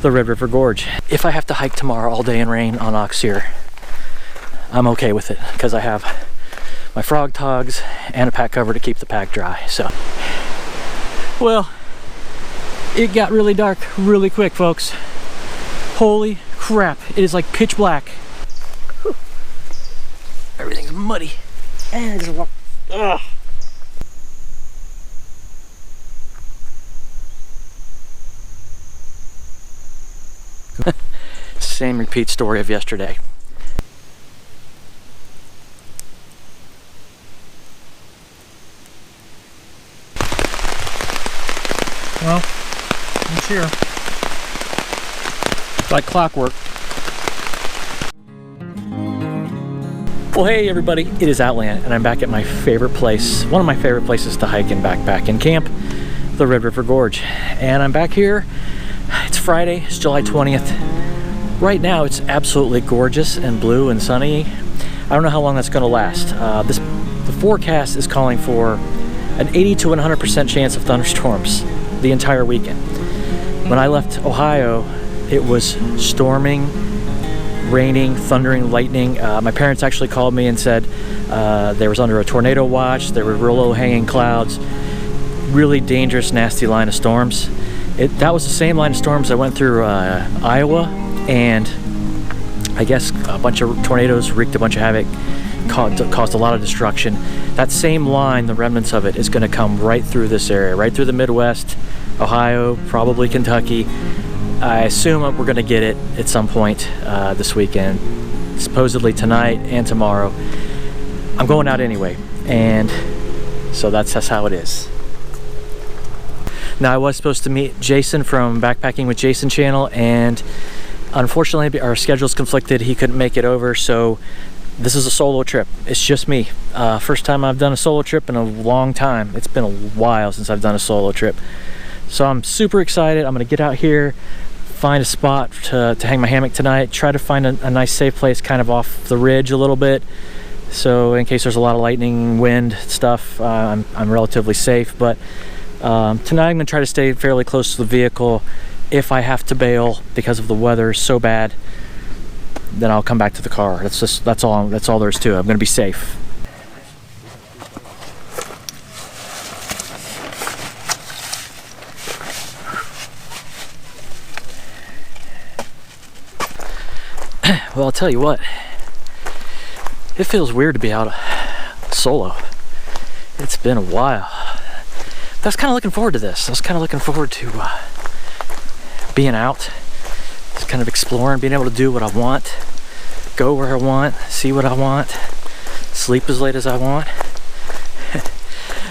the Red River Gorge. If I have to hike tomorrow all day in rain on Oxeer, I'm okay with it because I have my frog togs and a pack cover to keep the pack dry. So, well, it got really dark really quick, folks. Holy crap, it is like pitch black. Whew. Everything's muddy. And I just walk. Ugh. Same repeat story of yesterday. Well, it's here. It's like clockwork. Well, hey everybody, it is Outland, and I'm back at my favorite place, one of my favorite places to hike and backpack and camp, the Red River Gorge. And I'm back here. It's Friday, it's July 20th. Right now it's absolutely gorgeous and blue and sunny. I don't know how long that's going to last. The forecast is calling for an 80 to 100% chance of thunderstorms the entire weekend. When I left Ohio, it was storming, raining, thundering, lightning. My parents actually called me and said they was under a tornado watch. There were real low hanging clouds, really dangerous, nasty line of storms. That was the same line of storms that went through Iowa, and I guess a bunch of tornadoes wreaked a bunch of havoc, caused a lot of destruction. That same line, the remnants of it, is going to come right through this area, right through the Midwest, Ohio, probably Kentucky. I assume we're going to get it at some point this weekend, supposedly tonight and tomorrow. I'm going out anyway, and so that's how it is. Now, I was supposed to meet Jason from Backpacking with Jason channel, and unfortunately our schedules conflicted. He couldn't make it over, so this is a solo trip. It's just me. First time I've done a solo trip in a long time. It's been a while since I've done a solo trip. So I'm super excited. I'm gonna get out here, find a spot to hang my hammock tonight, try to find a nice safe place kind of off the ridge a little bit. So in case there's a lot of lightning, wind, stuff, I'm relatively safe. But tonight I'm gonna try to stay fairly close to the vehicle. If I have to bail because of the weather is so bad, then I'll come back to the car. That's all there is to it. I'm gonna be safe. Well, I'll tell you what, it feels weird to be out solo. It's been a while. But I was kind of looking forward to this. I was kind of looking forward to being out, just kind of exploring, being able to do what I want, go where I want, see what I want, sleep as late as I want.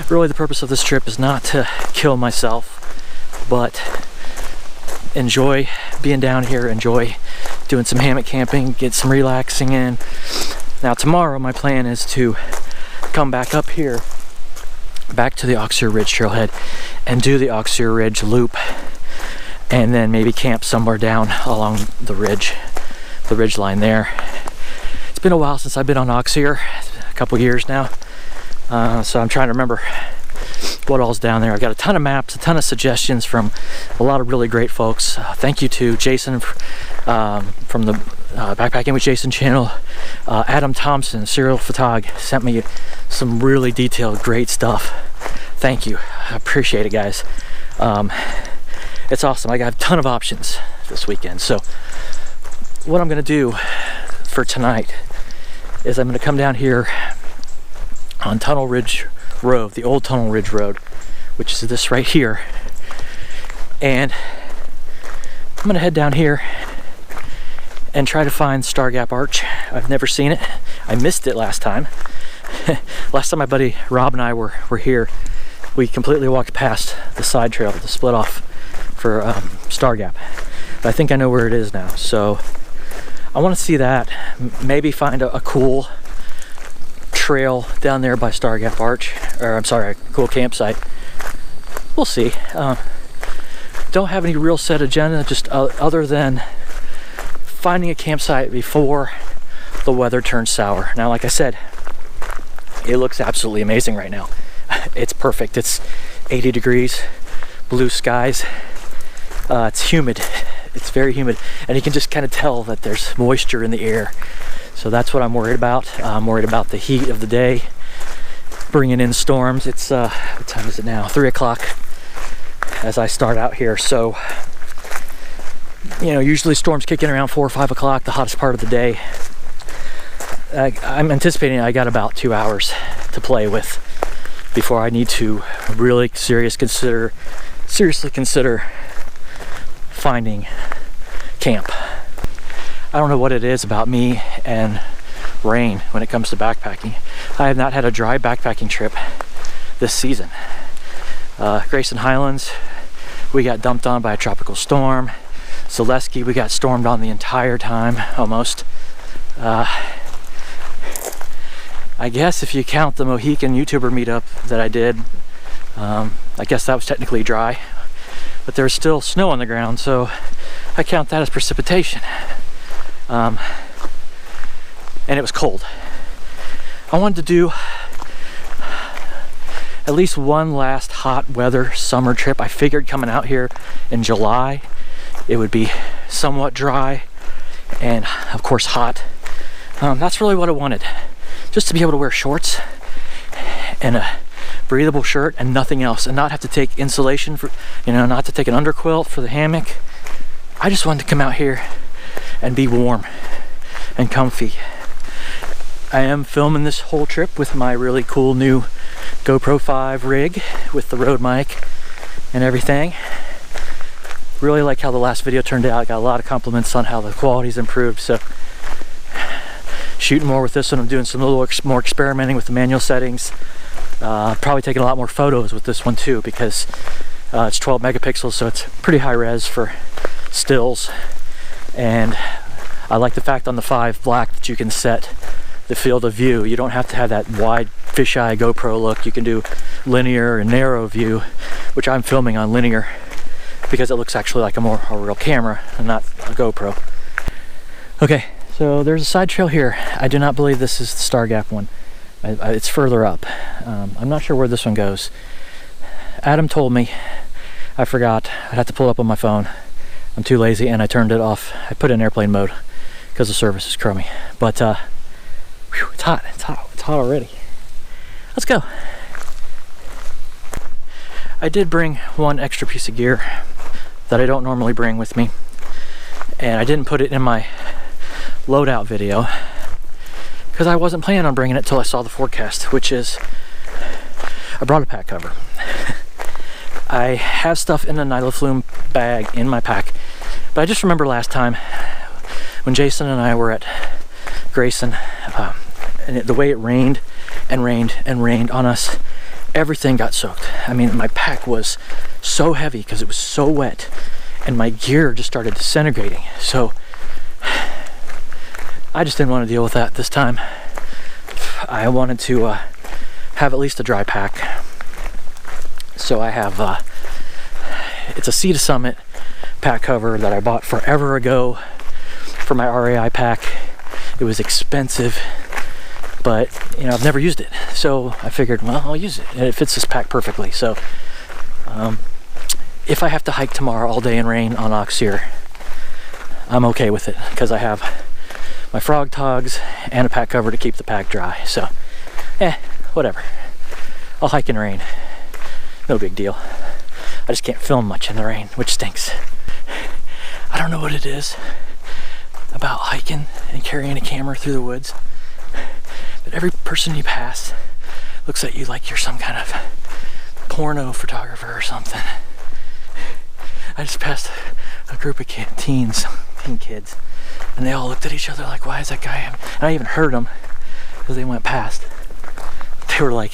Really, the purpose of this trip is not to kill myself, but enjoy being down here, enjoy doing some hammock camping, get some relaxing in. Now tomorrow my plan is to come back up here, back to the Oxeer Ridge trailhead, and do the Oxeer Ridge loop, and then maybe camp somewhere down along the ridge line there. It's been a while since I've been on Oxeer, a couple years now, so I'm trying to remember what all's down there. I've got a ton of maps, a ton of suggestions from a lot of really great folks. Thank you to Jason from the Backpacking with Jason channel. Adam Thompson, serial photog, sent me some really detailed, great stuff. Thank you. I appreciate it, guys. It's awesome. I got a ton of options this weekend. So what I'm gonna do for tonight is I'm gonna come down here on Tunnel Ridge Road, the old Tunnel Ridge Road, which is this right here, and I'm gonna head down here and try to find Star Gap Arch. I've never seen it. I missed it last time. Last time my buddy Rob and I were here, we completely walked past the side trail, the split off for Star Gap. But I think I know where it is now, so I want to see that. Maybe find a cool trail down there by Star Gap Arch, or I'm sorry, a cool campsite. We'll see. Don't have any real set agenda, just other than finding a campsite before the weather turns sour. Now, like I said, it looks absolutely amazing right now. It's perfect. It's 80 degrees, blue skies. It's humid. It's very humid, and you can just kind of tell that there's moisture in the air. So that's what I'm worried about. I'm worried about the heat of the day bringing in storms. It's what time is it now? 3 o'clock as I start out here. So, you know, usually storms kick in around 4 or 5 o'clock, the hottest part of the day. I'm anticipating I got about 2 hours to play with before I need to really seriously consider finding camp. I don't know what it is about me and rain when it comes to backpacking. I have not had a dry backpacking trip this season. Grayson Highlands, we got dumped on by a tropical storm. Zaleski, we got stormed on the entire time, almost. I guess if you count the Mohican YouTuber meetup that I did, I guess that was technically dry, but there's still snow on the ground, so I count that as precipitation. And it was cold. I wanted to do at least one last hot weather summer trip. I figured coming out here in July, it would be somewhat dry and of course hot. That's really what I wanted. Just to be able to wear shorts and a breathable shirt and nothing else, and not have to take insulation for, you know, not to take an underquilt for the hammock. I just wanted to come out here and be warm and comfy. I am filming this whole trip with my really cool new GoPro 5 rig with the Rode mic and everything. Really like how the last video turned out. I got a lot of compliments on how the quality's improved, so shooting more with this one. I'm doing some little more experimenting with the manual settings. Probably taking a lot more photos with this one too, because it's 12 megapixels, so it's pretty high res for stills. And I like the fact on the 5 Black that you can set the field of view. You don't have to have that wide fisheye GoPro look. You can do linear and narrow view, which I'm filming on linear because it looks actually like a real camera and not a GoPro. Okay. So there's a side trail here. I do not believe this is the Star Gap one. It's further up. I'm not sure where this one goes. Adam told me. I forgot. I'd have to pull it up on my phone. I'm too lazy and I turned it off. I put it in airplane mode because the service is crummy. But whew, it's hot. It's hot. It's hot already. Let's go. I did bring one extra piece of gear that I don't normally bring with me, and I didn't put it in my loadout video because I wasn't planning on bringing it till I saw the forecast, which is I brought a pack cover. I have stuff in a Nyloflume bag in my pack, but I just remember last time when Jason and I were at Grayson, and the way it rained and rained and rained on us, everything got soaked. I mean, my pack was so heavy because it was so wet, and my gear just started disintegrating. So I just didn't want to deal with that this time. I wanted to have at least a dry pack. So I have, it's a Sea to Summit pack cover that I bought forever ago for my RAI pack. It was expensive, but you know, I've never used it. So I figured, well, I'll use it. And it fits this pack perfectly. So if I have to hike tomorrow all day in rain on Oxeer, I'm okay with it because I have my frog togs and a pack cover to keep the pack dry. So whatever, I'll hike in rain, no big deal. I just can't film much in the rain, which stinks. I don't know what it is about hiking and carrying a camera through the woods, but every person you pass looks at you like you're some kind of porno photographer or something. I just passed a group of teen kids, and they all looked at each other like, why is that guy? And I even heard them as they went past. They were like,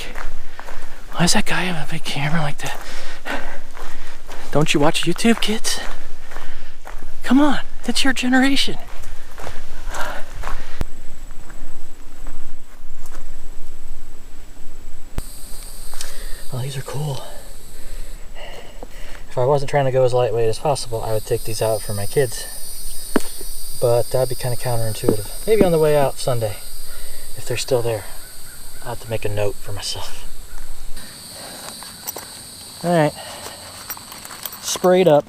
why is that guy having a big camera like that? Don't you watch YouTube, kids? Come on, it's your generation. Well, these are cool. If I wasn't trying to go as lightweight as possible, I would take these out for my kids. But that'd be kind of counterintuitive. Maybe on the way out Sunday, if they're still there, I'll have to make a note for myself. Alright. Sprayed up.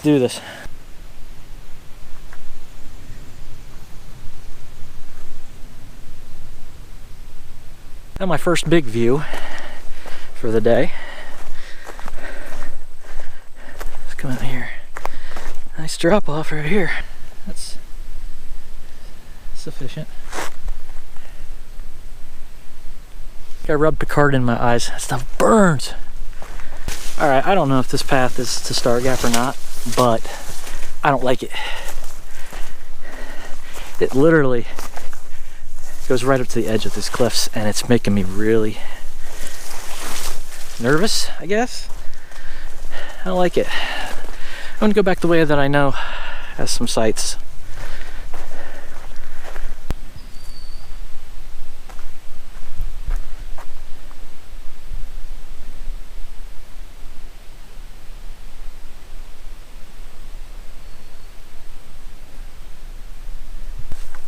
Let's do this. And my first big view for the day. Let's come out here. Nice drop off right here. That's sufficient. I rubbed Picard in my eyes. That stuff burns. Alright, I don't know if this path is to Star Gap or not, but I don't like it. It literally goes right up to the edge of these cliffs, and it's making me really nervous, I guess. I don't like it. I'm gonna go back the way that I know has some sights.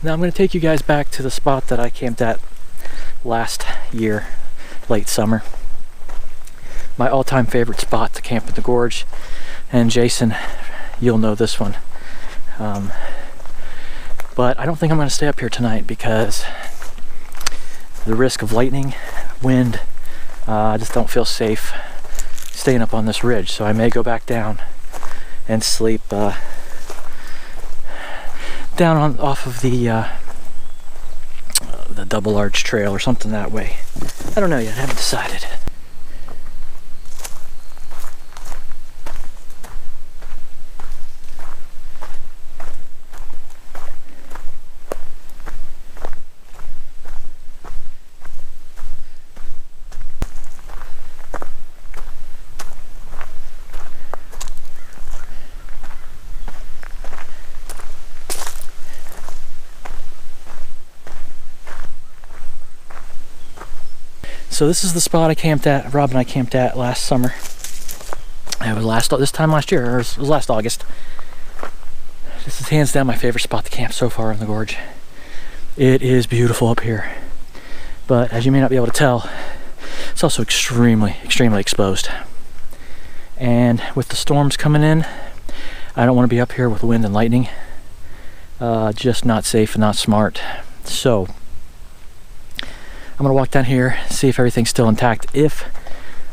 Now I'm going to take you guys back to the spot that I camped at last year, late summer. My all-time favorite spot to camp in the Gorge. And Jason, you'll know this one. But I don't think I'm going to stay up here tonight because the risk of lightning, wind, I just don't feel safe staying up on this ridge. So I may go back down and sleep down on off of the double arch trail or something that way. I don't know yet, I haven't decided. So this is the spot I camped at, Rob and I camped at last summer. It was this time last year, or it was last August. This is hands down my favorite spot to camp so far in the Gorge. It is beautiful up here. But as you may not be able to tell, it's also extremely, extremely exposed. And with the storms coming in, I don't want to be up here with wind and lightning. Just not safe and not smart. So I'm gonna walk down here, see if everything's still intact. If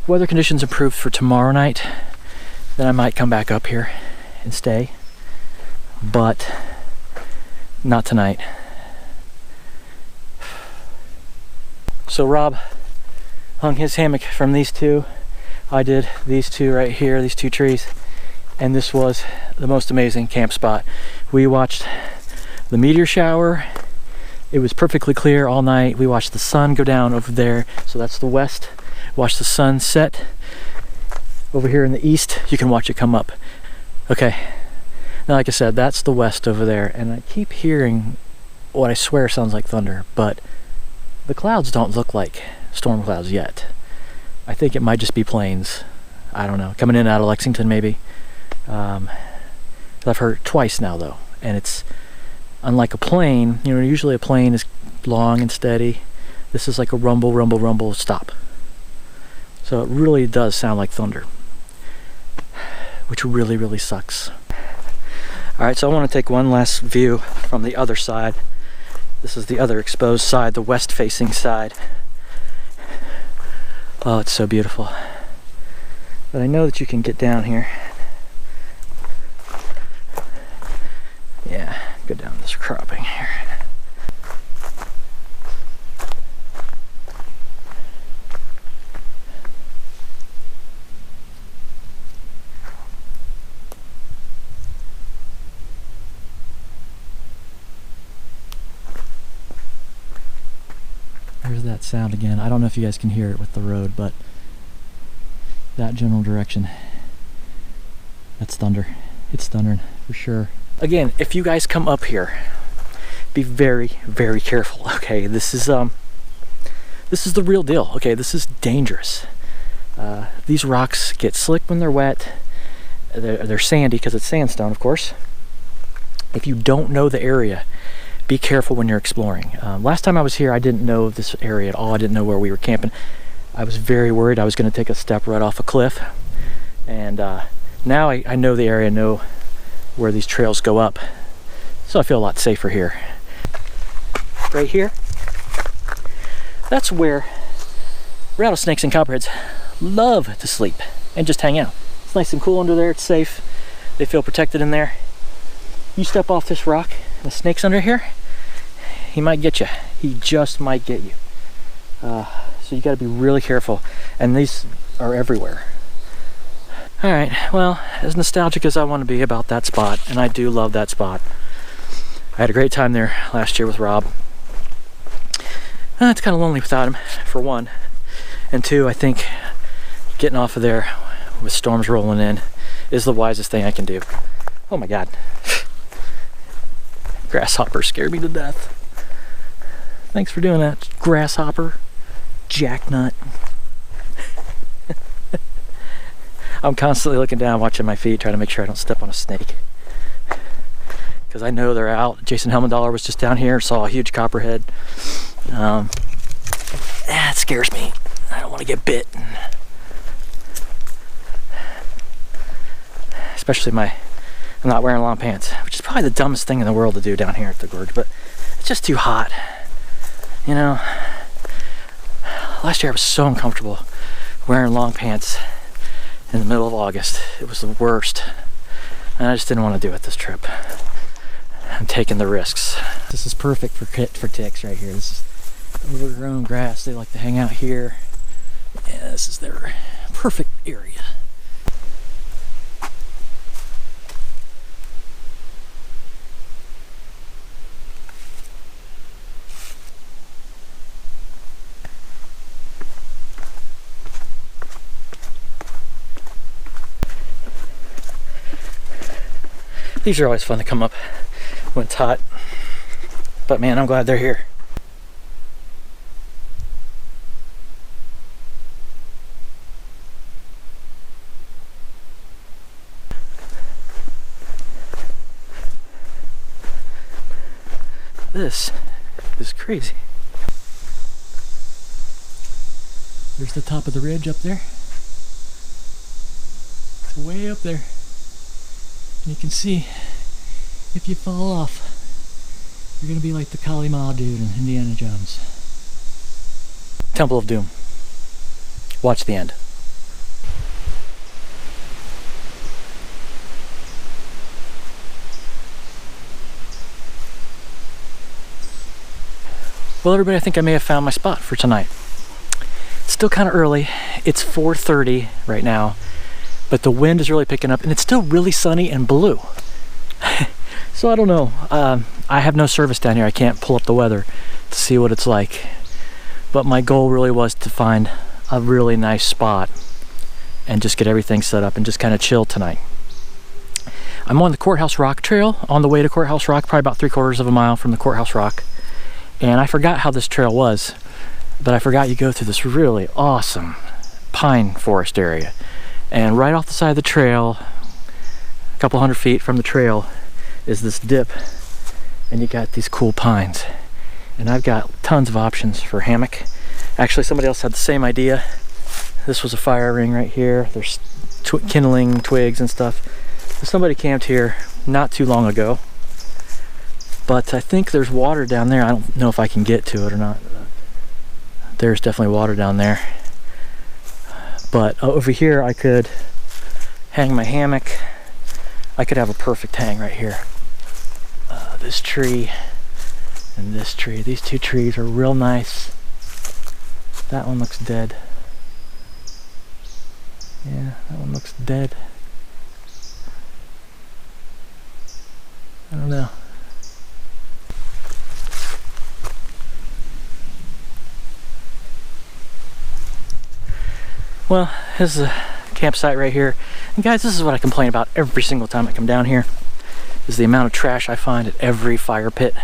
weather conditions improve for tomorrow night, then I might come back up here and stay, but not tonight. So Rob hung his hammock from these two. I did these two right here, these two trees, and this was the most amazing camp spot. We watched the meteor shower. It was perfectly clear all night. We watched the sun go down over there, so that's the west. Watched the sun set over here in the east. You can watch it come up. Okay, now like I said, that's the west over there, and I keep hearing what I swear sounds like thunder, but the clouds don't look like storm clouds yet. I think it might just be planes. I don't know, coming in out of Lexington maybe. I've heard it twice now though, and it's unlike a plane. You know, usually a plane is long and steady. This is like a rumble, rumble, rumble, stop. So it really does sound like thunder, which really, really sucks. All right, so I want to take one last view from the other side. This is the other exposed side, the west-facing side. Oh, it's so beautiful. But I know that you can get down here. Yeah, go down this cropping here. There's that sound again. I don't know if you guys can hear it with the road, but that general direction, that's thunder. It's thundering for sure. Again, if you guys come up here, be very, very careful. Okay, this is the real deal. Okay, this is dangerous. These rocks get slick when they're wet. They're sandy because it's sandstone, of course. If you don't know the area, be careful when you're exploring. Last time I was here, I didn't know this area at all. I didn't know where we were camping. I was very worried I was going to take a step right off a cliff and Now I know the area, know where these trails go up, so I feel a lot safer here. Right here, that's where rattlesnakes and copperheads love to sleep and just hang out. It's nice and cool under there, it's safe, they feel protected in there. You step off this rock, the snake's under here, he might get you. He just might get you. So you got to be really careful, and these are everywhere. All right, well, as nostalgic as I want to be about that spot, and I do love that spot. I had a great time there last year with Rob. It's kind of lonely without him, for one. And two, I think getting off of there with storms rolling in is the wisest thing I can do. Oh my God. Grasshopper scared me to death. Thanks for doing that, grasshopper. Jacknut. I'm constantly looking down, watching my feet, trying to make sure I don't step on a snake. Because I know they're out. Jason Helmendaler was just down here, saw a huge copperhead. It scares me. I don't want to get bit. Especially I'm not wearing long pants, which is probably the dumbest thing in the world to do down here at the gorge, but it's just too hot. You know, last year I was so uncomfortable wearing long pants in the middle of August. It was the worst. And I just didn't want to do it this trip. I'm taking the risks. This is perfect for ticks right here. This is overgrown grass. They like to hang out here. Yeah, this is their perfect area. These are always fun to come up when it's hot, but man, I'm glad they're here. This is crazy. There's the top of the ridge up there. It's way up there. And you can see, if you fall off, you're gonna be like the Kali Ma dude in Indiana Jones. Temple of Doom. Watch the end. Well, everybody, I think I may have found my spot for tonight. It's still kind of early. It's 4:30 right now. But the wind is really picking up, and it's still really sunny and blue. So I don't know. I have no service down here. I can't pull up the weather to see what it's like. But my goal really was to find a really nice spot and just get everything set up and just kind of chill tonight. I'm on the Courthouse Rock Trail, on the way to Courthouse Rock, probably about 3/4 of a mile from the Courthouse Rock. And I forgot how this trail was, but I forgot you go through this really awesome pine forest area. And right off the side of the trail, a couple hundred feet from the trail, is this dip, and you got these cool pines. And I've got tons of options for hammock. Actually, somebody else had the same idea. This was a fire ring right here. There's kindling twigs and stuff. So somebody camped here not too long ago. But I think there's water down there. I don't know if I can get to it or not. There's definitely water down there. But over here I could hang my hammock. I could have a perfect hang right here. This tree and this tree. These two trees are real nice. That one looks dead. Yeah, that one looks dead. I don't know. Well, this is a campsite right here. And guys, this is what I complain about every single time I come down here, is the amount of trash I find at every fire pit,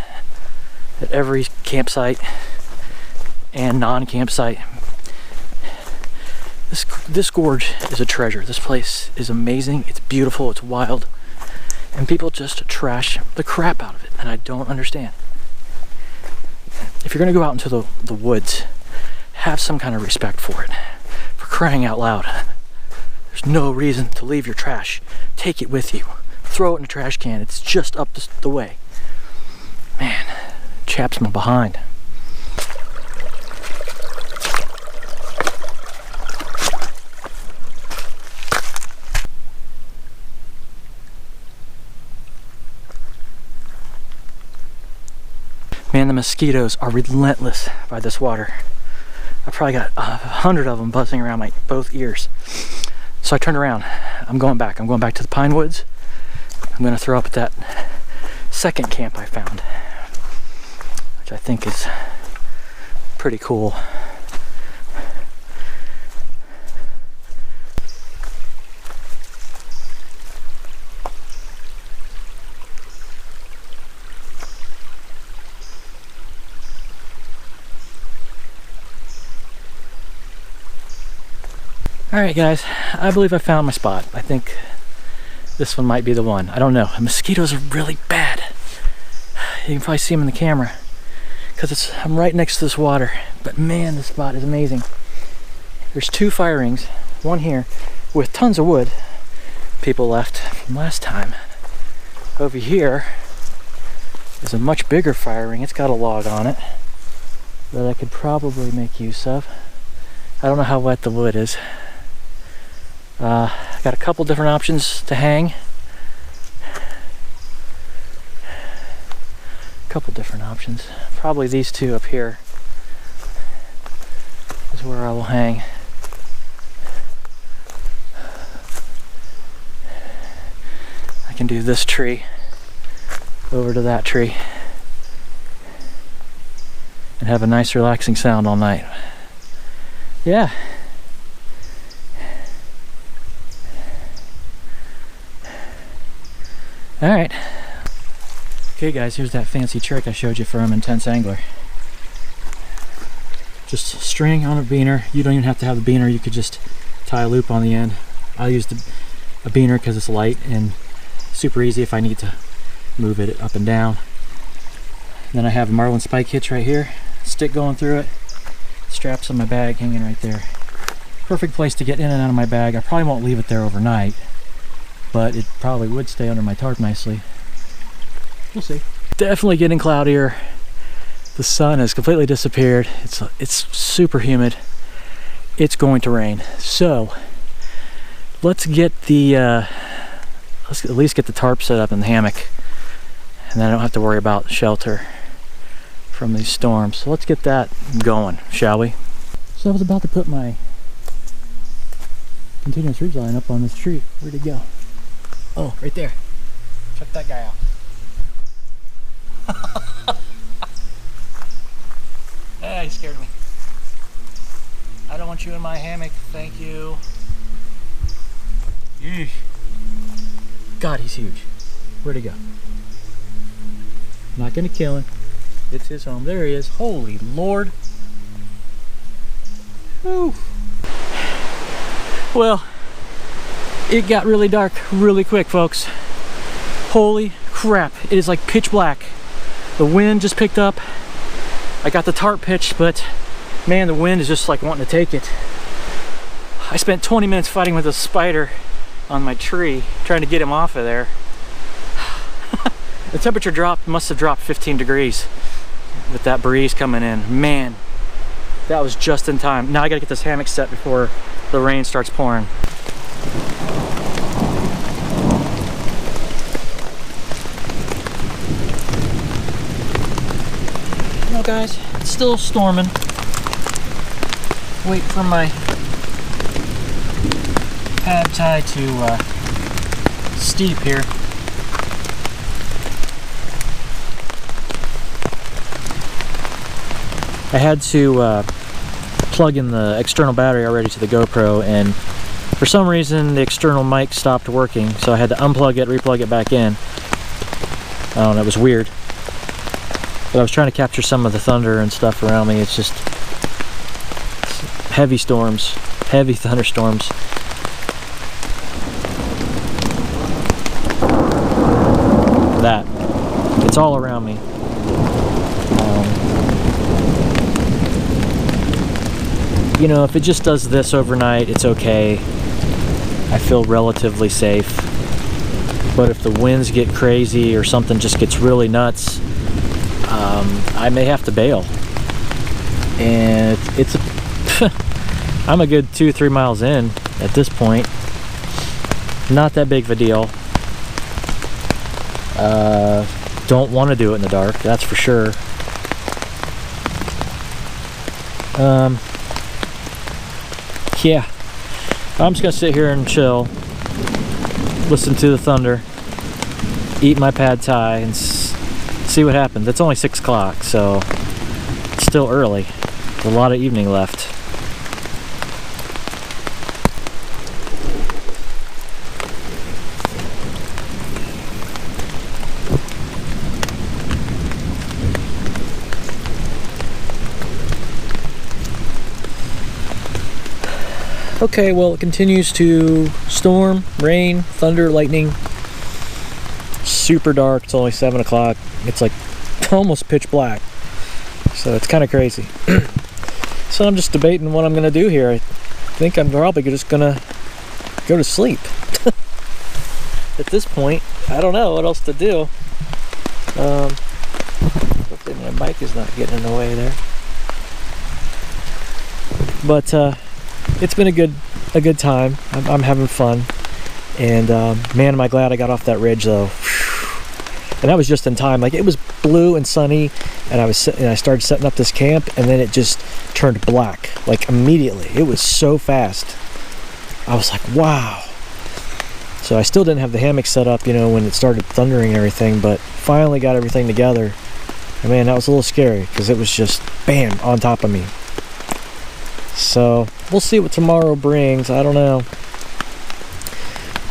at every campsite and non-campsite. This gorge is a treasure. This place is amazing. It's beautiful. It's wild. And people just trash the crap out of it. And I don't understand. If you're going to go out into the woods, have some kind of respect for it. For crying out loud. There's no reason to leave your trash. Take it with you. Throw it in a trash can. It's just up the way. Man, chaps my behind. Man, the mosquitoes are relentless by this water. I probably got 100 of them buzzing around my both ears. So I turned around. I'm going back. I'm going back to the pine woods. I'm going to throw up at that second camp I found, which I think is pretty cool. Alright guys, I believe I found my spot. I think this one might be the one. I don't know. The mosquitoes are really bad. You can probably see them in the camera because I'm right next to this water. But man, this spot is amazing. There's 2 fire rings, one here with tons of wood people left from last time. Over here is a much bigger fire ring. It's got a log on it that I could probably make use of. I don't know how wet the wood is. Got a couple different options to hang. Couple different options. Probably these 2 up here is where I will hang. I can do this tree over to that tree and have a nice relaxing sound all night. Yeah. Alright. Okay guys, here's that fancy trick I showed you from Intense Angler. Just string on a beaner. You don't even have to have the beaner, you could just tie a loop on the end. I used a beaner because it's light and super easy if I need to move it up and down. And then I have a Marlin spike hitch right here, stick going through it, straps on my bag hanging right there. Perfect place to get in and out of my bag. I probably won't leave it there overnight, but it probably would stay under my tarp nicely. We'll see. Definitely getting cloudier. The sun has completely disappeared. It's super humid. It's going to rain. So let's get the let's at least get the tarp set up in the hammock, and then I don't have to worry about shelter from these storms. So let's get that going, shall we? So I was about to put my continuous ridge line up on this tree. Where'd it go? Oh, right there. Check that guy out. Ah, he scared me. I don't want you in my hammock, thank you. Eesh. God, he's huge. Where'd he go? I'm not gonna kill him. It's his home. There he is. Holy Lord. Whew. Well, it got really dark really quick, folks. Holy crap. It is like pitch black. The wind just picked up. I got the tarp pitched, but man, the wind is just like wanting to take it. I spent 20 minutes fighting with a spider on my tree, trying to get him off of there. The temperature must have dropped 15 degrees with that breeze coming in. Man, that was just in time. Now I gotta get this hammock set before the rain starts pouring. You know guys, it's still storming. Wait for my pad tie to steep here. I had to plug in the external battery already to the GoPro, and for some reason the external mic stopped working, so I had to unplug it, replug it back in. I don't know, it was weird. But I was trying to capture some of the thunder and stuff around me. It's just heavy storms, heavy thunderstorms. That. It's all around me. You know, if it just does this overnight, it's okay. I feel relatively safe. But if the winds get crazy or something just gets really nuts, I may have to bail. And it's a I'm a good 2-3 miles in at this point. Not that big of a deal. Don't want to do it in the dark, that's for sure. Yeah, I'm just gonna sit here and chill, listen to the thunder, eat my pad thai, and see what happens. It's only 6 o'clock, so it's still early. There's a lot of evening left. Okay, well, it continues to storm, rain, thunder, lightning. Super dark. It's only 7 o'clock. It's like almost pitch black. So it's kind of crazy. So I'm just debating what I'm going to do here. I think I'm probably just going to go to sleep. At this point, I don't know what else to do. Hopefully my bike is not getting in the way there. But it's been a good time. I'm having fun, and man, am I glad I got off that ridge though. And that was just in time. Like, it was blue and sunny, and I started setting up this camp, and then it just turned black, like immediately. It was so fast. I was like, wow. So I still didn't have the hammock set up, you know, when it started thundering and everything, but finally got everything together. And man, that was a little scary because it was just bam on top of me. So we'll see what tomorrow brings. I don't know.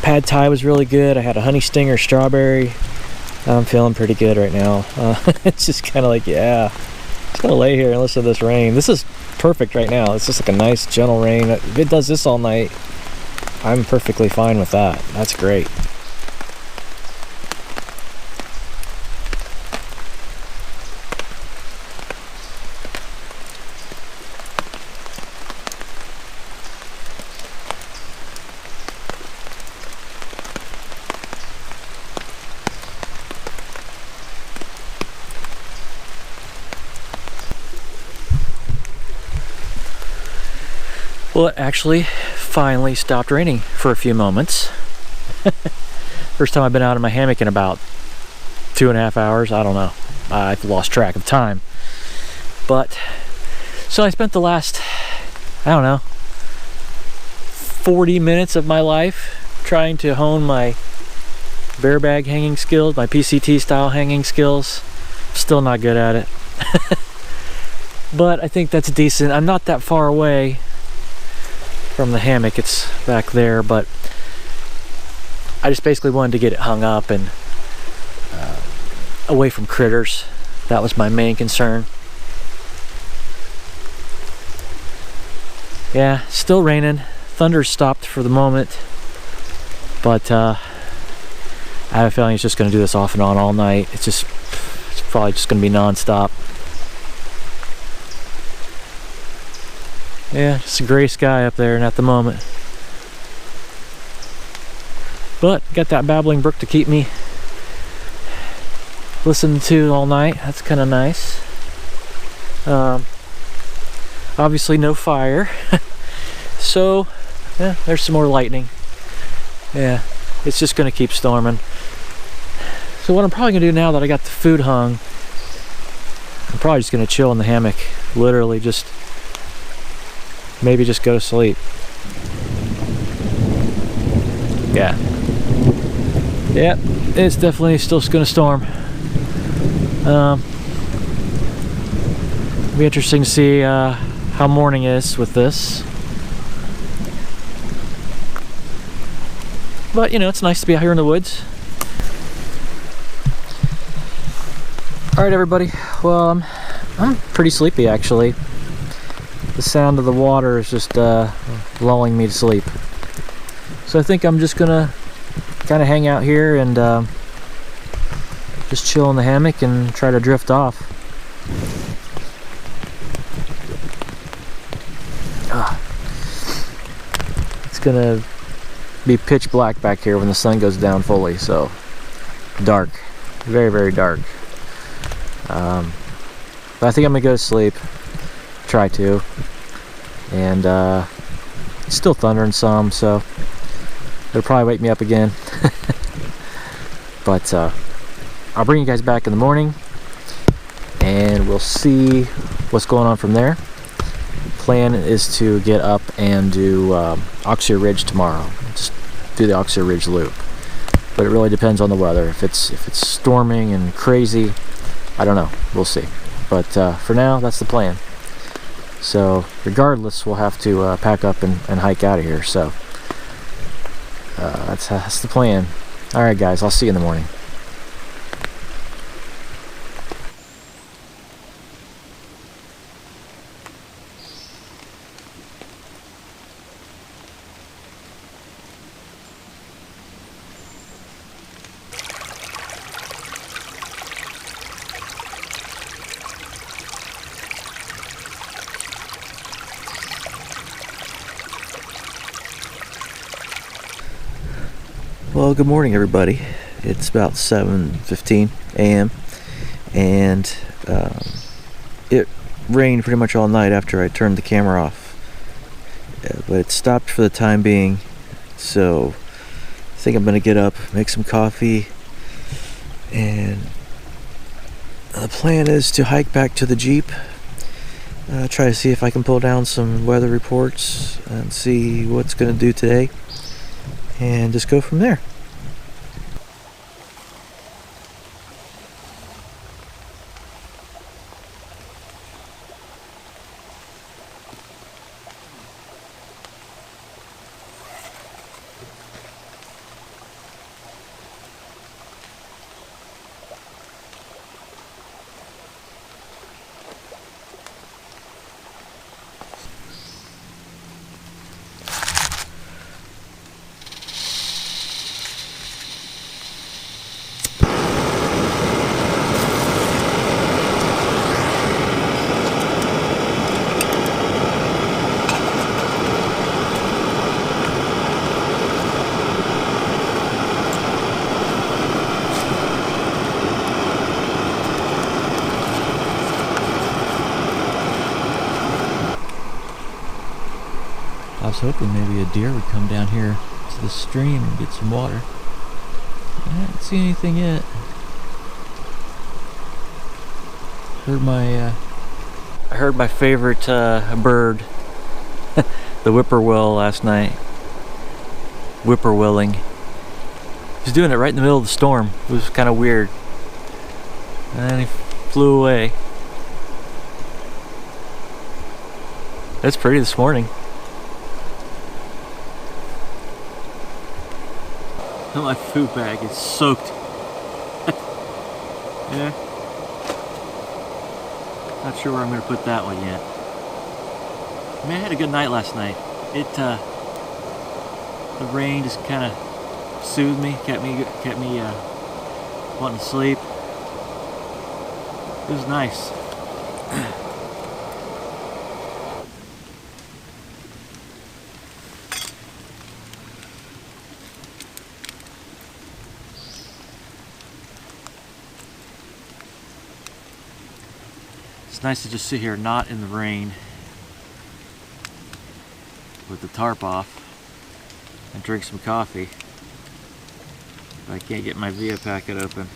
Pad thai was really good. I had a honey stinger strawberry. I'm feeling pretty good right now. It's just kind of like, yeah, just gonna lay here and listen to this rain. This is perfect right now. It's just like a nice gentle rain. If it does this all night, I'm perfectly fine with that. That's great. Well, it actually finally stopped raining for a few moments. First time I've been out of my hammock in about 2.5 hours. I don't know. I've lost track of time. But, so I spent the last, I don't know, 40 minutes of my life trying to hone my bear bag hanging skills, my PCT style hanging skills. Still not good at it. But I think that's decent. I'm not that far away from the hammock. It's back there, but I just basically wanted to get it hung up and away from critters. That was my main concern. Yeah, still raining. Thunder stopped for the moment, but I have a feeling it's just going to do this off and on all night. It's probably just going to be non-stop. Yeah, just a gray sky up there and at the moment. But got that babbling brook to keep me listening to all night. That's kind of nice. Obviously no fire. So, yeah, there's some more lightning. Yeah, it's just going to keep storming. So what I'm probably going to do now that I got the food hung, I'm probably just going to chill in the hammock. Literally just maybe just go to sleep. Yeah. Yeah, it's definitely still gonna storm. It'll be interesting to see how morning is with this. But you know, it's nice to be out here in the woods. Alright everybody, well I'm pretty sleepy actually. The sound of the water is just lulling me to sleep. So I think I'm just gonna kind of hang out here and just chill in the hammock and try to drift off. It's gonna be pitch black back here when the sun goes down fully, so dark, very, very dark. But I think I'm gonna go to sleep, try to, and it's still thundering some, so it'll probably wake me up again. But I'll bring you guys back in the morning and we'll see what's going on from there. Plan is to get up and do Oxear Ridge tomorrow. Just do the Oxear Ridge loop. But it really depends on the weather. If it's storming and crazy, I don't know. We'll see. But for now, that's the plan. So regardless, we'll have to pack up and hike out of here. So that's the plan. All right, guys. I'll see you in the morning. Well, good morning, everybody. It's about 7:15 a.m. and it rained pretty much all night after I turned the camera off, but it stopped for the time being, so I think I'm gonna get up, make some coffee, and the plan is to hike back to the Jeep, try to see if I can pull down some weather reports and see what's gonna do today, and just go from there. I was hoping maybe a deer would come down here to the stream and get some water. I haven't seen anything yet. I heard my favorite bird, the whippoorwill, last night. Whippoorwilling. He was doing it right in the middle of the storm. It was kind of weird. And then he flew away. It's pretty this morning. My food bag is soaked. Yeah. Not sure where I'm going to put that one yet. I mean, I had a good night last night. The rain just kind of soothed me, kept me wanting to sleep. It was nice. It's nice to just sit here not in the rain with the tarp off and drink some coffee. But I can't get my Via packet open.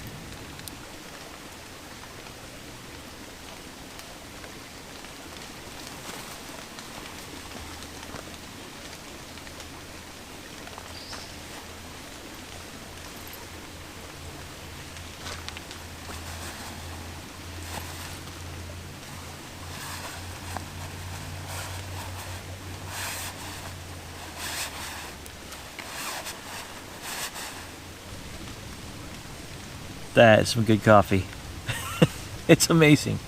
That is some good coffee. It's amazing.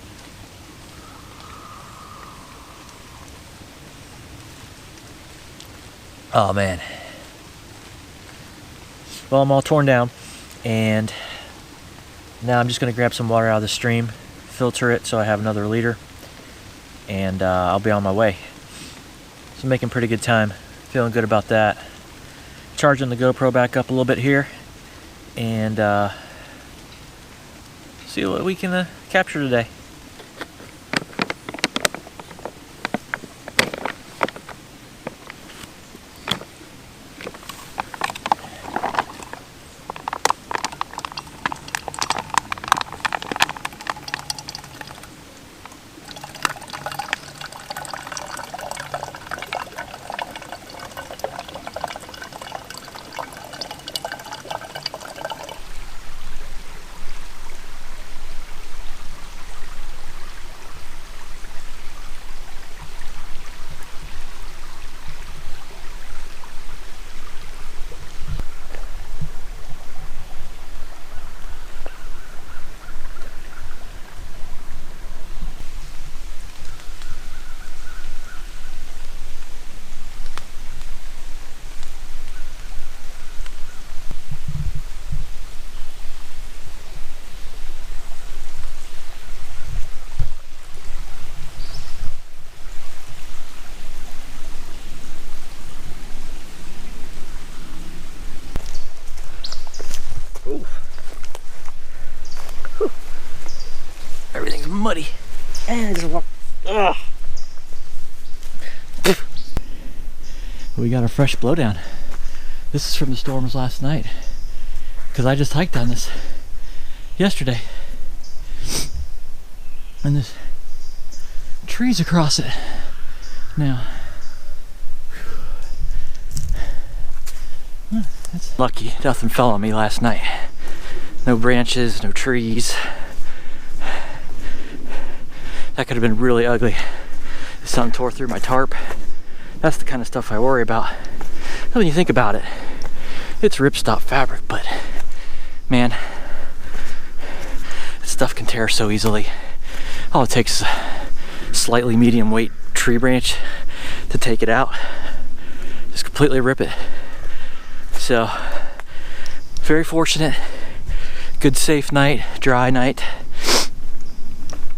Oh man. Well, I'm all torn down, and now I'm just going to grab some water out of the stream, filter it so I have another liter, and I'll be on my way. So I'm making pretty good time, feeling good about that. charging the GoPro back up a little bit here and see what we can capture today. Everything's muddy. And I just walk. Ugh. We got a fresh blowdown. This is from the storms last night, because I just hiked on this yesterday. And there's trees across it now. That's lucky. Nothing fell on me last night. No branches, no trees. That could have been really ugly. The sun tore through my tarp. That's the kind of stuff I worry about. When you think about it, it's ripstop fabric, but man, that stuff can tear so easily. All it takes is a slightly medium weight tree branch to take it out. Just completely rip it. So, very fortunate. Good safe night, dry night.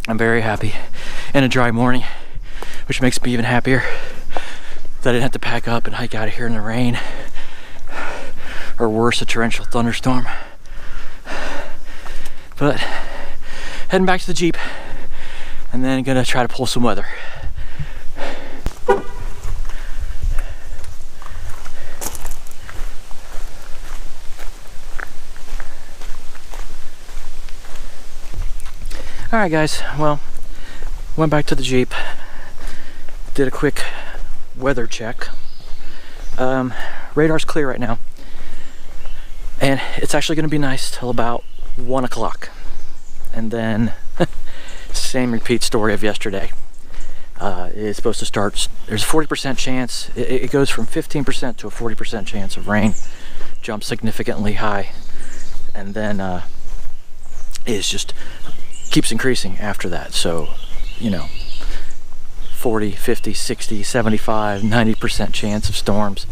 I'm very happy. And a dry morning, which makes me even happier that I didn't have to pack up and hike out of here in the rain, or worse, a torrential thunderstorm. But heading back to the Jeep, and then gonna try to pull some weather. Alright guys, well, went back to the Jeep, did a quick weather check. Radar's clear right now, and it's actually going to be nice till about 1 o'clock, and then same repeat story of yesterday. It's supposed to start, there's a 40% chance, it goes from 15% to a 40% chance of rain, jumps significantly high, and then it's just keeps increasing after that. So, you know, 40, 50, 60, 75, 90% chance of storms.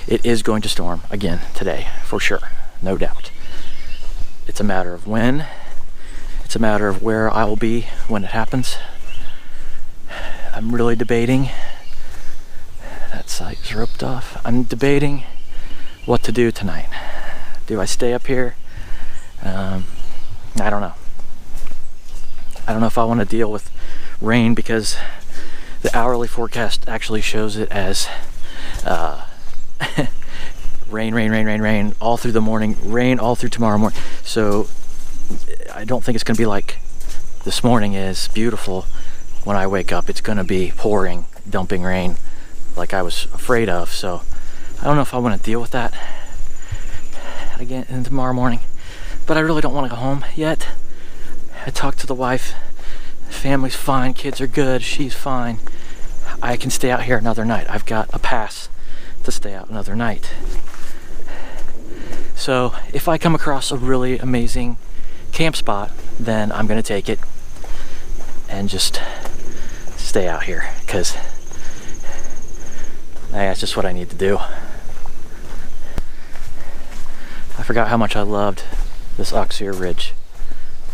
It is going to storm again today, for sure, no doubt. It's a matter of when, it's a matter of where I will be when it happens. I'm really debating, that site is roped off. I'm debating what to do tonight. Do I stay up here? I don't know. I don't know if I want to deal with rain, because the hourly forecast actually shows it as rain all through the morning, rain all through tomorrow morning. So I don't think it's going to be like this morning is beautiful. When I wake up, it's going to be pouring, dumping rain like I was afraid of. So I don't know if I want to deal with that again in tomorrow morning, but I really don't want to go home yet. I talked to the wife, family's fine, kids are good, she's fine. I can stay out here another night. I've got a pass to stay out another night. So if I come across a really amazing camp spot, then I'm gonna take it and just stay out here, because that's just what I need to do. I forgot how much I loved this Oxear Ridge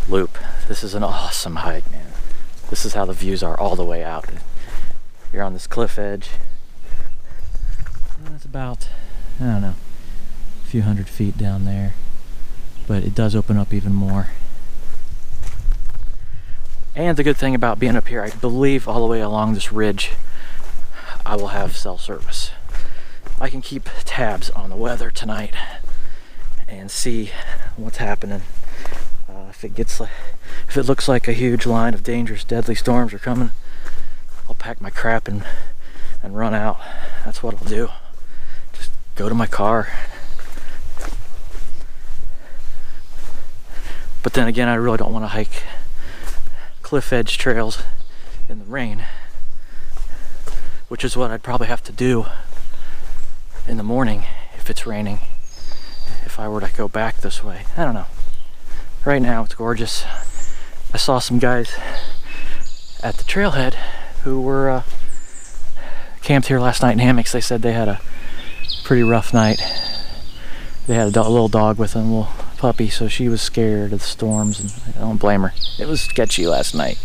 loop. This is an awesome hike, man. This is how the views are all the way out. You're on this cliff edge. It's about, I don't know, a few hundred feet down there, but it does open up even more. And the good thing about being up here, I believe all the way along this ridge, I will have cell service. I can keep tabs on the weather tonight and see what's happening. If it looks like a huge line of dangerous, deadly storms are coming, I'll pack my crap and run out. That's what I'll do. Just go to my car. But then again, I really don't want to hike cliff edge trails in the rain, which is what I'd probably have to do in the morning if it's raining, if I were to go back this way. I don't know. Right now it's gorgeous. I saw some guys at the trailhead who were camped here last night in hammocks. They said they had a pretty rough night. They had a little dog with them, a little puppy, so she was scared of the storms, and I don't blame her. It was sketchy last night.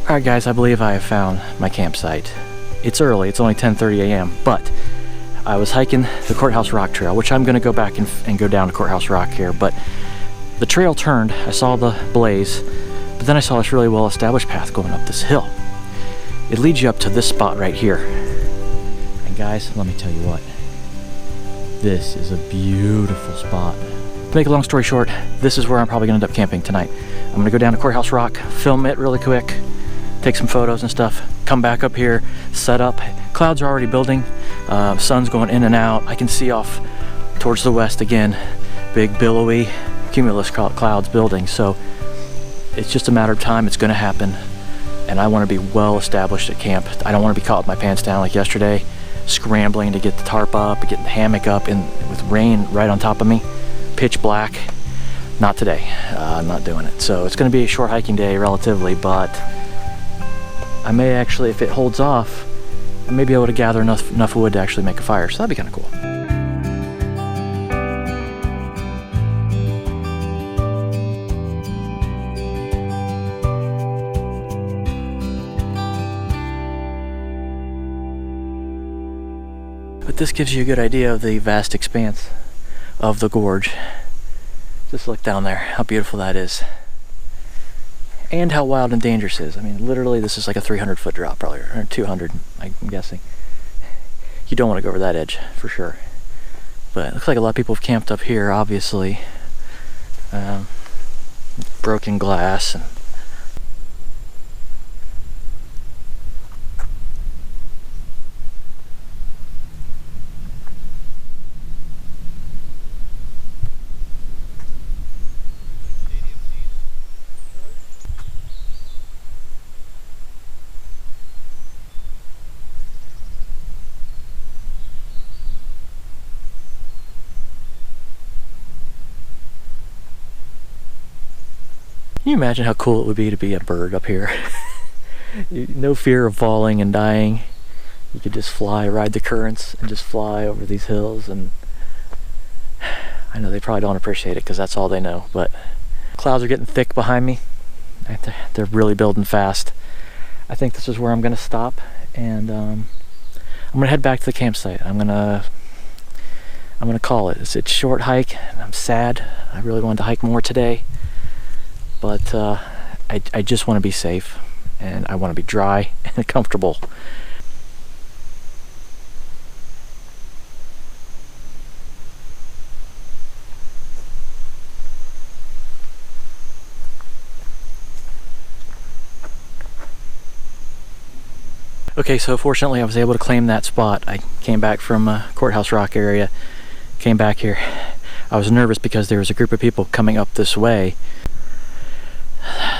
Alright guys, I believe I have found my campsite. It's early, it's only 10:30 a.m., but I was hiking the Courthouse Rock Trail, which I'm going to go back and go down to Courthouse Rock here, but the trail turned, I saw the blaze, but then I saw this really well-established path going up this hill. It leads you up to this spot right here. And guys, let me tell you what, this is a beautiful spot. To make a long story short, this is where I'm probably going to end up camping tonight. I'm going to go down to Courthouse Rock, film it really quick, take some photos and stuff, come back up here, set up. Clouds are already building, sun's going in and out. I can see off towards the west again, big billowy cumulus clouds building. So it's just a matter of time, it's gonna happen. And I wanna be well established at camp. I don't wanna be caught with my pants down like yesterday, scrambling to get the tarp up, get the hammock up with rain right on top of me, pitch black. Not today, I'm not doing it. So it's gonna be a short hiking day relatively, but I may actually, if it holds off, I may be able to gather enough wood to actually make a fire, so that'd be kind of cool. But this gives you a good idea of the vast expanse of the gorge. Just look down there, how beautiful that is. And how wild and dangerous it is. I mean, literally, this is like a 300-foot drop, probably, or 200, I'm guessing. You don't want to go over that edge, for sure. But it looks like a lot of people have camped up here, obviously. Broken glass. And can you imagine how cool it would be to be a bird up here? No fear of falling and dying. You could just fly, ride the currents, and just fly over these hills. And I know they probably don't appreciate it because that's all they know, but clouds are getting thick behind me. They're really building fast. I think this is where I'm going to stop, and I'm going to head back to the campsite. I'm going to call it. It's a short hike, and I'm sad. I really wanted to hike more today. But I just want to be safe, and I want to be dry and comfortable. Okay, so fortunately I was able to claim that spot. I came back from Courthouse Rock area, came back here. I was nervous because there was a group of people coming up this way.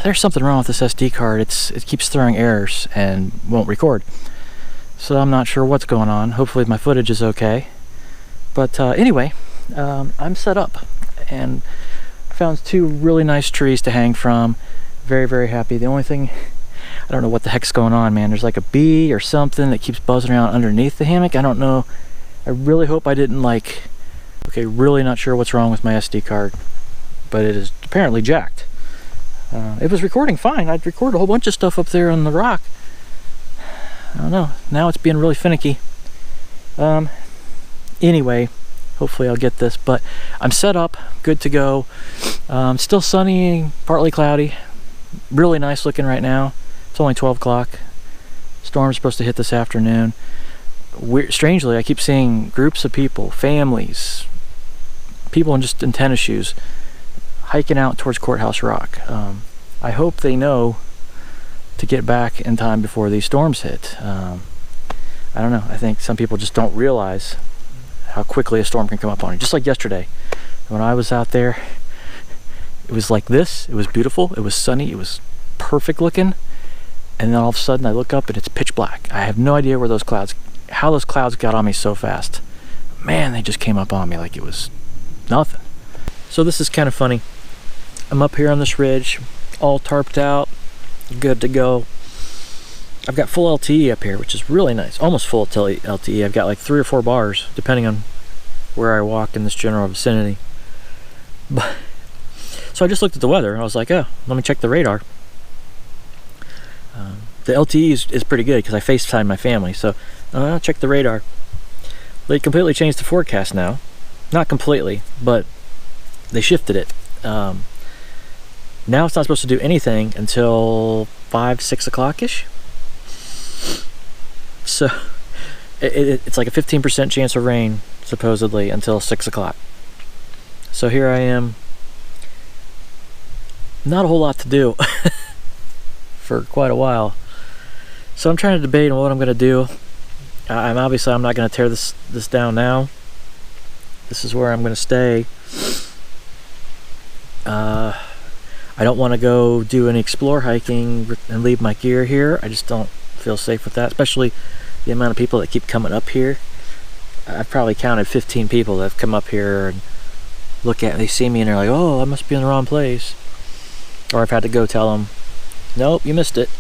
There's something wrong with this SD card. It keeps throwing errors and won't record. So I'm not sure what's going on. Hopefully my footage is okay. But anyway, I'm set up and found 2 really nice trees to hang from. Very, very happy. The only thing, I don't know what the heck's going on, man. There's like a bee or something that keeps buzzing around underneath the hammock. I don't know. I really hope I didn't like... Okay, really not sure what's wrong with my SD card, but it is apparently jacked. It was recording fine. I'd recorded a whole bunch of stuff up there on the rock. I don't know. Now it's being really finicky. Anyway, hopefully I'll get this, but I'm set up, good to go. Still sunny, partly cloudy. Really nice looking right now. It's only 12 o'clock. Storm's supposed to hit this afternoon. Strangely, I keep seeing groups of people, families, people just in tennis shoes, hiking out towards Courthouse Rock. I hope they know to get back in time before these storms hit. I don't know. I think some people just don't realize how quickly a storm can come up on you. Just like yesterday, when I was out there, it was like this. It was beautiful. It was sunny. It was perfect looking. And then all of a sudden, I look up and it's pitch black. I have no idea where those clouds, how those clouds got on me so fast. Man, they just came up on me like it was nothing. So this is kind of funny. I'm up here on this ridge, all tarped out, good to go. I've got full LTE up here, which is really nice. Almost full LTE. I've got like 3 or 4 bars, depending on where I walk in this general vicinity. But, so I just looked at the weather, and I was like, oh, let me check the radar. The LTE is pretty good, because I FaceTime my family, so I'll check the radar. They completely changed the forecast now. Not completely, but they shifted it. Now it's not supposed to do anything until 5-6 o'clock-ish. So it's like a 15% chance of rain, supposedly, until 6 o'clock. So here I am. Not a whole lot to do for quite a while. So I'm trying to debate on what I'm going to do. I'm not going to tear this down This is where I'm going to stay. I don't want to go do any explore hiking and leave my gear here. I just don't feel safe with that, especially the amount of people that keep coming up here. I've probably counted 15 people that have come up here and they see me and they're like, oh, I must be in the wrong place. Or I've had to go tell them, nope, you missed it.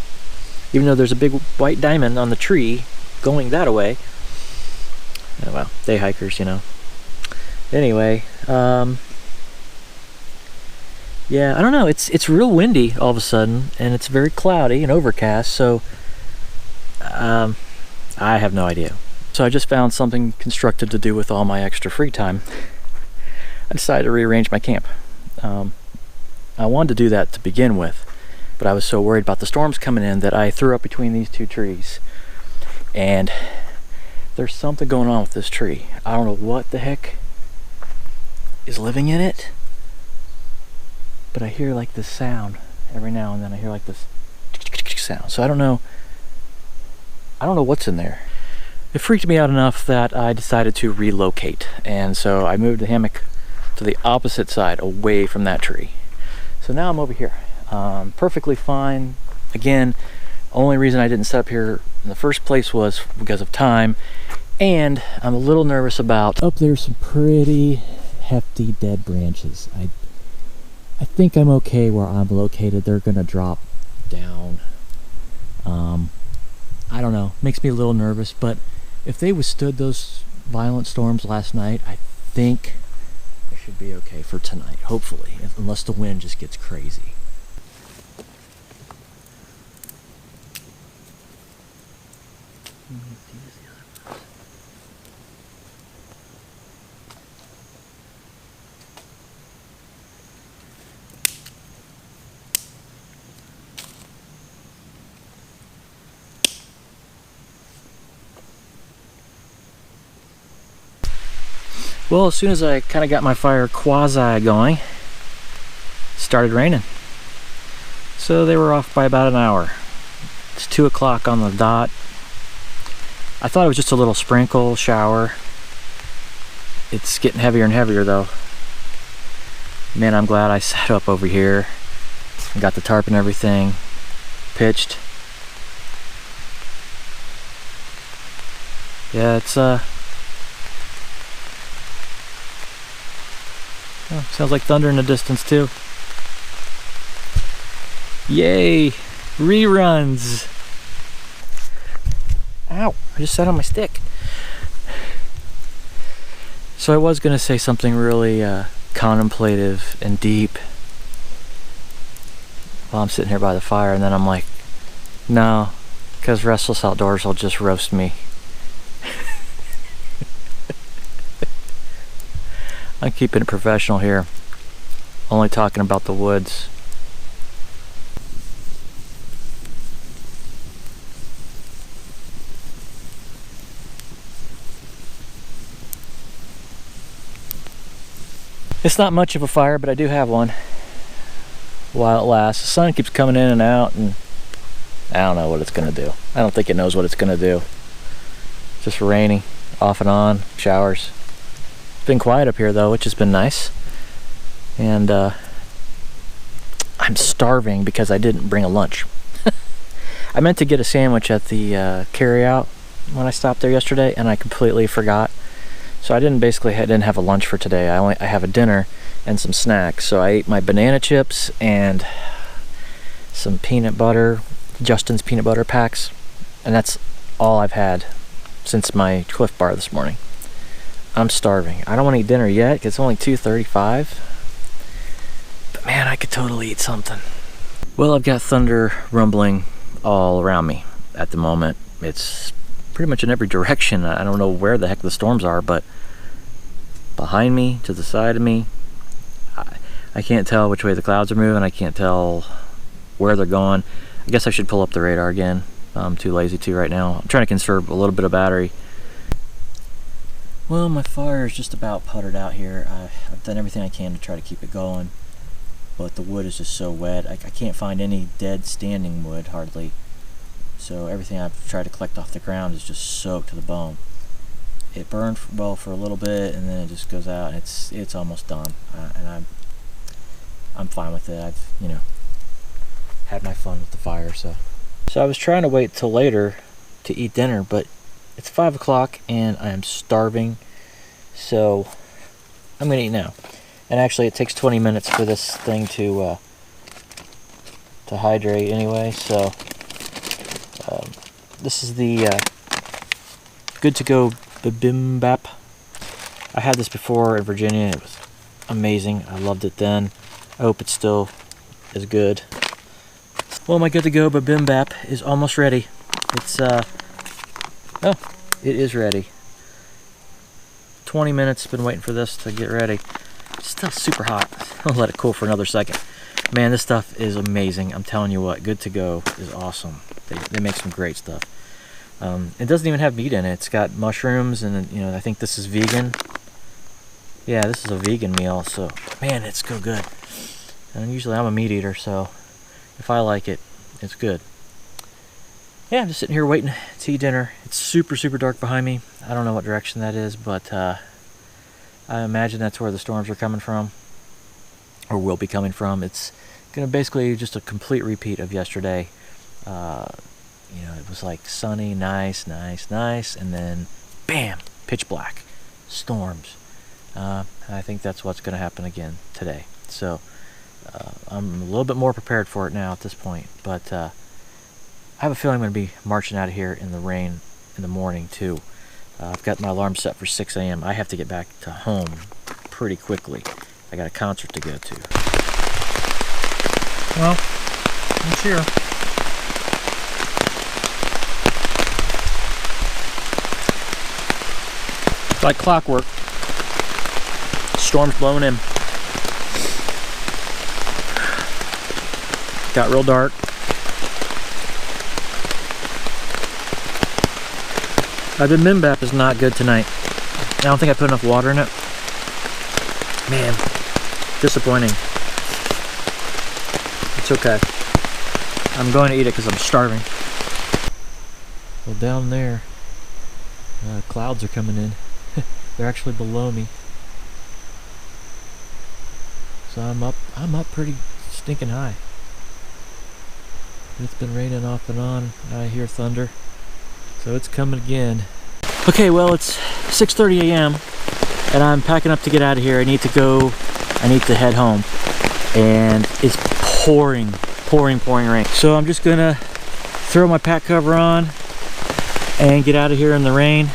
Even though there's a big white diamond on the tree going that way. Oh, well, day hikers, you know. Anyway, yeah, I don't know. It's real windy all of a sudden, and it's very cloudy and overcast. So I have no idea. So I just found something constructive to do with all my extra free time. I decided to rearrange my camp. I wanted to do that to begin with, but I was so worried about the storms coming in that I threw up between these 2 trees. And there's something going on with this tree. I don't know what the heck is living in it, but I hear like this sound every now and then. I hear like this sound. So I don't know what's in there. It freaked me out enough that I decided to relocate, and so I moved the hammock to the opposite side, away from that tree. So now I'm over here, perfectly fine. Again, only reason I didn't set up here in the first place was because of time, and I'm a little nervous about up there's some pretty hefty dead branches. I think I'm okay where I'm located. They're gonna drop down. I don't know, makes me a little nervous, but if they withstood those violent storms last night, I think I should be okay for tonight, hopefully, unless the wind just gets crazy. Well, as soon as I kind of got my fire quasi going, it started raining. So they were off by about an hour. It's 2 o'clock on the dot. I thought it was just a little sprinkle shower. It's getting heavier and heavier though. Man, I'm glad I sat up over here and got the tarp and everything pitched. Yeah, it's oh, sounds like thunder in the distance too. Yay! Reruns! Ow! I just sat on my stick. So I was gonna say something really contemplative and deep while I'm sitting here by the fire, and then I'm like, no, because Restless Outdoors will just roast me. I'm keeping it professional here, only talking about the woods. It's not much of a fire, but I do have one while it lasts. The sun keeps coming in and out, and I don't know what it's gonna do. I don't think it knows what it's gonna do. It's just rainy, off and on, showers. It's been quiet up here though, which has been nice. And I'm starving because I didn't bring a lunch. I meant to get a sandwich at the carryout when I stopped there yesterday, and I completely forgot. So I didn't have a lunch for today. I have a dinner and some snacks. So I ate my banana chips and some peanut butter, Justin's peanut butter packs, and that's all I've had since my Cliff Bar this morning. I'm starving. I don't want to eat dinner yet because it's only 2:35. But man, I could totally eat something. Well, I've got thunder rumbling all around me at the moment. It's pretty much in every direction. I don't know where the heck the storms are, but behind me, to the side of me, I can't tell which way the clouds are moving. I can't tell where they're going. I guess I should pull up the radar again. I'm too lazy to right now. I'm trying to conserve a little bit of battery. Well, my fire is just about puttered out here. I've done everything I can to try to keep it going, but the wood is just so wet. I can't find any dead standing wood, hardly. So everything I've tried to collect off the ground is just soaked to the bone. It burned well for a little bit, and then it just goes out, and it's almost done. And I'm fine with it. I've, you know, had my fun with the fire. So I was trying to wait till later to eat dinner, but it's 5 o'clock and I am starving. So I'm gonna eat now. And actually, it takes 20 minutes for this thing to hydrate anyway. So this is the Good to Go bibimbap. I had this before in Virginia. It was amazing. I loved it then. I hope it's still as good. Well, my Good to Go bibimbap is almost ready. It's oh, it is ready. 20 minutes, been waiting for this to get ready. It's still super hot. I'll let it cool for another second. Man, this stuff is amazing. I'm telling you what, Good to Go is awesome. They make some great stuff. It doesn't even have meat in it. It's got mushrooms, and you know, I think this is vegan. Yeah, this is a vegan meal. So man, it's so good. And usually I'm a meat eater, so if I like it, it's good. Yeah, I'm just sitting here waiting to eat dinner. It's super, super dark behind me. I don't know what direction that is, but I imagine that's where the storms are coming from, or will be coming from. It's gonna basically just a complete repeat of yesterday. You know, it was like sunny, nice, and then bam, pitch black, storms. I think that's what's gonna happen again today. So I'm a little bit more prepared for it now at this point, but I have a feeling I'm going to be marching out of here in the rain in the morning too. I've got my alarm set for 6 a.m. I have to get back to home pretty quickly. I got a concert to go to. Well, it's here. It's like clockwork. Storm's blowing in. Got real dark. The bibimbap is not good tonight. I don't think I put enough water in it. Man, disappointing. It's okay. I'm going to eat it because I'm starving. Well, down there Clouds are coming in. They're actually below me. So I'm up pretty stinking high. It's been raining off and on. I hear thunder. So it's coming again. Okay, well, it's 6:30 a.m. and I'm packing up to get out of here. I need to head home. And it's pouring rain. So I'm just gonna throw my pack cover on and get out of here in the rain.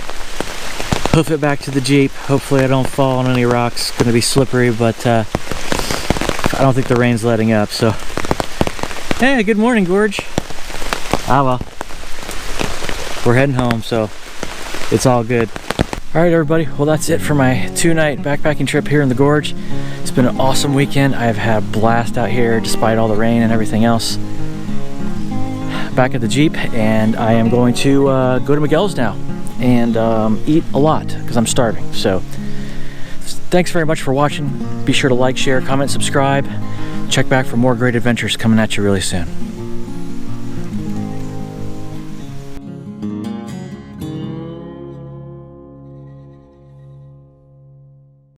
Hoof it back to the Jeep. Hopefully I don't fall on any rocks. It's gonna be slippery, but I don't think the rain's letting up. So, hey, good morning, Gorge. Ah, well, we're heading home, so it's all good. All right, everybody. Well, that's it for my 2-night backpacking trip here in the Gorge. It's been an awesome weekend. I have had a blast out here despite all the rain and everything else. Back at the Jeep, and I am going to go to Miguel's now and eat a lot because I'm starving. So thanks very much for watching. Be sure to like, share, comment, subscribe. Check back for more great adventures coming at you really soon.